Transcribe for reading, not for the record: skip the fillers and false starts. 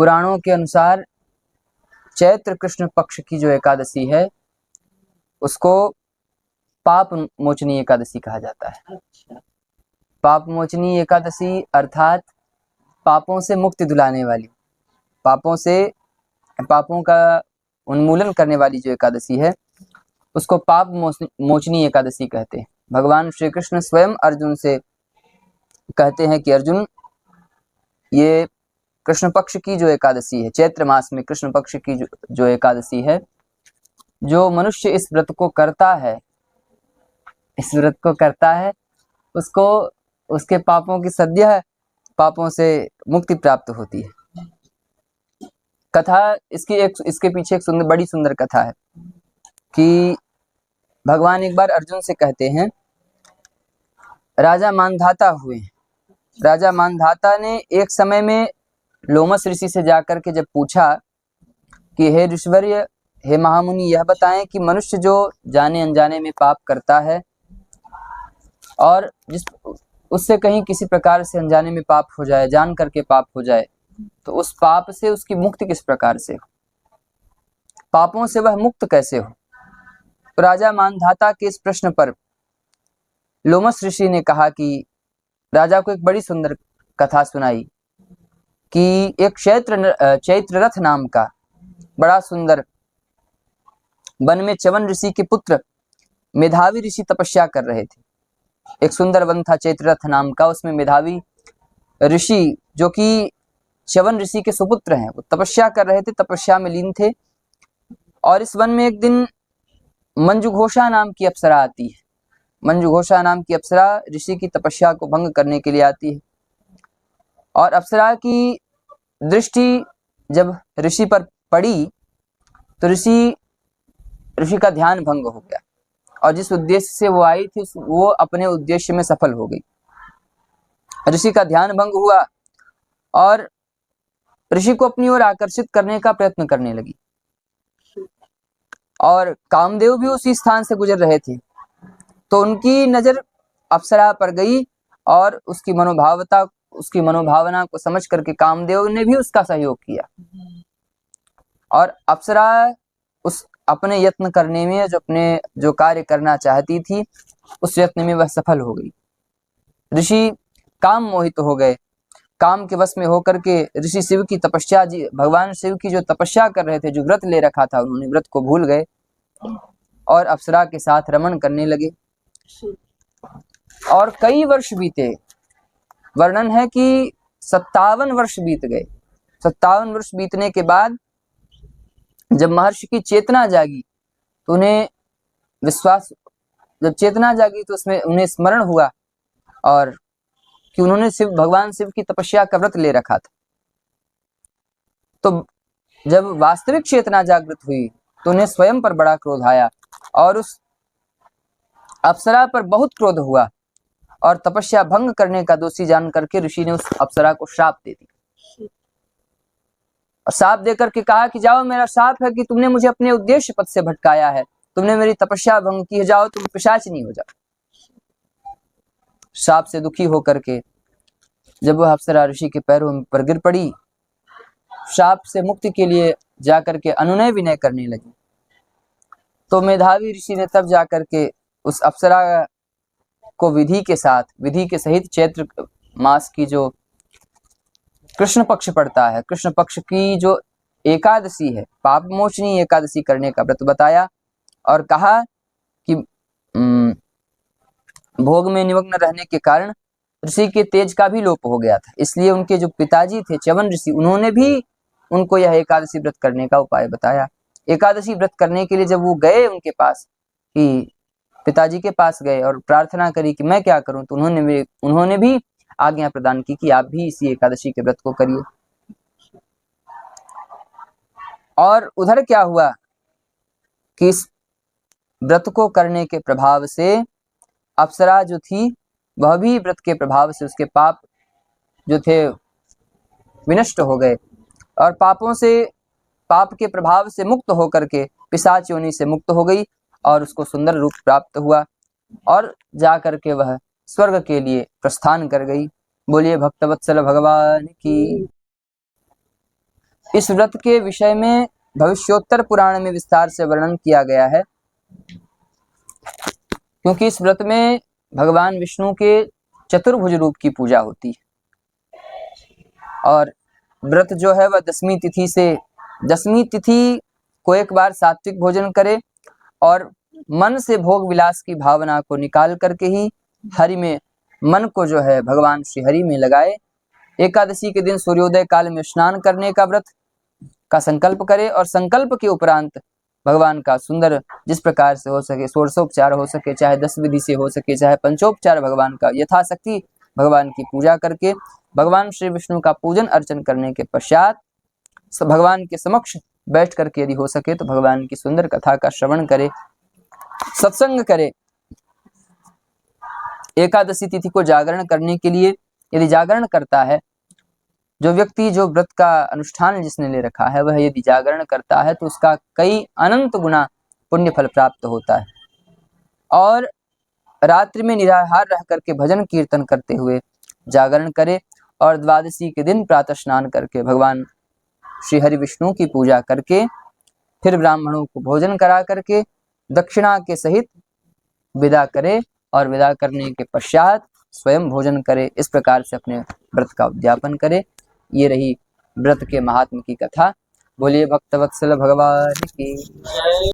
पुराणों के अनुसार चैत्र कृष्ण पक्ष की जो एकादशी है उसको पाप मोचनी एकादशी कहा जाता है। पाप मोचनी एकादशी अर्थात पापों से मुक्ति दिलाने वाली, पापों का उन्मूलन करने वाली जो एकादशी है उसको पाप मोचनी एकादशी कहते हैं। भगवान श्री कृष्ण स्वयं अर्जुन से कहते हैं कि अर्जुन, ये कृष्ण पक्ष की जो एकादशी है, चैत्र मास में कृष्ण पक्ष की जो एकादशी है, जो मनुष्य इस व्रत को करता है उसको उसके पापों की सद्यः पापों से मुक्ति प्राप्त होती है। कथा इसके पीछे एक बड़ी सुंदर कथा है कि भगवान एक बार अर्जुन से कहते हैं, राजा मानधाता हुए। राजा मानधाता ने एक समय में लोमस ऋषि से जाकर के जब पूछा कि हे ऋषिवर्य, हे महामुनि, यह बताएं कि मनुष्य जो जाने अनजाने में पाप करता है और जिस उससे कहीं किसी प्रकार से अनजाने में पाप हो जाए, जान करके पाप हो जाए, तो उस पाप से उसकी मुक्ति किस प्रकार से हो, पापों से वह मुक्त कैसे हो। तो राजा मानधाता के इस प्रश्न पर लोमस ऋषि ने कहा कि राजा को एक बड़ी सुंदर कथा सुनाई कि एक चैत्र रथ नाम का बड़ा सुंदर वन में च्यवन ऋषि के पुत्र मेधावी ऋषि तपस्या कर रहे थे। एक सुंदर वन था चैत्र रथ नाम का, उसमें मेधावी ऋषि जो कि च्यवन ऋषि के सुपुत्र हैं, वो तपस्या कर रहे थे, तपस्या में लीन थे। और इस वन में एक दिन मंजुघोषा नाम की अप्सरा आती है। मंजुघोषा नाम की अप्सरा ऋषि की तपस्या को भंग करने के लिए आती है और अप्सरा की दृष्टि जब ऋषि पर पड़ी तो ऋषि का ध्यान भंग हो गया और जिस उद्देश्य से वो आई थी वो अपने उद्देश्य में सफल हो गई। ऋषि का ध्यान भंग हुआ और ऋषि को अपनी ओर आकर्षित करने का प्रयत्न करने लगी और कामदेव भी उसी स्थान से गुजर रहे थे, तो उनकी नजर अप्सरा पर गई और उसकी मनोभावना को समझ करके कामदेव ने भी उसका सहयोग किया और अप्सरा उस अपने यत्न करने में जो कार्य करना चाहती थी उस यत्न में वह सफल हो गई। ऋषि काम मोहित हो गए। काम के वश में होकर के ऋषि शिव की तपस्या, भगवान शिव की जो तपस्या कर रहे थे, जो व्रत ले रखा था, उन्होंने व्रत को भूल गए और अप्सरा के साथ रमण करने लगे और कई वर्ष बीते। वर्णन है कि 57 वर्ष बीत गए। 57 वर्ष बीतने के बाद जब महर्षि की चेतना जागी तो जब चेतना जागी तो उसमें उन्हें स्मरण हुआ और कि उन्होंने भगवान शिव की तपस्या का व्रत ले रखा था। तो जब वास्तविक चेतना जागृत हुई तो उन्हें स्वयं पर बड़ा क्रोध आया और उस अप्सरा पर बहुत क्रोध हुआ और तपस्या भंग करने का दोषी जान करके ऋषि ने उस अप्सरा को श्राप दे दिया और श्राप देकर के कहा कि जाओ, मेरा श्राप है कि तुमने मुझे अपने उद्देश्य पथ से भटकाया है, तुमने मेरी तपस्या भंग की है, जाओ तुम पिशाचिनी हो जाओ। श्राप से दुखी होकर के जब वह अप्सरा ऋषि के पैरों पर गिर पड़ी, श्राप से मुक्ति के लिए जाकर के अनुनय विनय करने लगी, तो मेधावी ऋषि ने तब जाकर के उस अप्सरा को विधि के सहित चैत्र मास की जो कृष्ण पक्ष पड़ता है, कृष्ण पक्ष की जो एकादशी है, पाप मोचनी एकादशी करने का व्रत बताया और कहा कि भोग में निमग्न रहने के कारण ऋषि के तेज का भी लोप हो गया था, इसलिए उनके जो पिताजी थे च्यवन ऋषि, उन्होंने भी उनको यह एकादशी व्रत करने का उपाय बताया। एकादशी व्रत करने के लिए जब वो गए उनके पास, कि पिताजी के पास गए और प्रार्थना करी कि मैं क्या करूं, तो उन्होंने भी आज्ञा प्रदान की कि आप भी इसी एकादशी के व्रत को करिए। और उधर क्या हुआ कि इस व्रत को करने के प्रभाव से अप्सरा जो थी वह भी व्रत के प्रभाव से उसके पाप जो थे विनष्ट हो गए और पाप के प्रभाव से मुक्त होकर के पिशाच योनि से मुक्त हो गई और उसको सुंदर रूप प्राप्त हुआ और जा करके वह स्वर्ग के लिए प्रस्थान कर गई। बोलिए भक्तवत्सल भगवान की। इस व्रत के विषय में भविष्योत्तर पुराण में विस्तार से वर्णन किया गया है, क्योंकि इस व्रत में भगवान विष्णु के चतुर्भुज रूप की पूजा होती है। और व्रत जो है वह दसवीं तिथि को एक बार सात्विक भोजन करे और मन से भोग विलास की भावना को निकाल करके ही हरि में मन को जो है भगवान श्री हरि में लगाए। एकादशी के दिन सूर्योदय काल में स्नान करने का व्रत का संकल्प करे और संकल्प के उपरांत भगवान का सुंदर जिस प्रकार से हो सके षोडशोपचार हो सके, चाहे 10 विधि से हो सके, चाहे पंचोपचार भगवान का यथाशक्ति भगवान की पूजा करके भगवान श्री विष्णु का पूजन अर्चन करने के पश्चात भगवान के समक्ष बैठ करके यदि हो सके तो भगवान की सुंदर कथा का श्रवण करे, सत्संग करे। एकादशी तिथि को जागरण करने के लिए यदि जागरण करता है, जो व्यक्ति जो व्रत का अनुष्ठान जिसने ले रखा है वह यदि जागरण करता है तो उसका कई अनंत गुना पुण्य फल प्राप्त होता है। और रात्रि में निराहार रह करके भजन कीर्तन करते हुए जागरण करे और द्वादशी के दिन प्रातः स्नान करके भगवान श्री हरि विष्णु की पूजा करके फिर ब्राह्मणों को भोजन करा करके दक्षिणा के सहित विदा करे और विदा करने के पश्चात स्वयं भोजन करे। इस प्रकार से अपने व्रत का उद्यापन करे। ये रही व्रत के महात्म की कथा। बोलिए भक्तवत्सल भगवान की।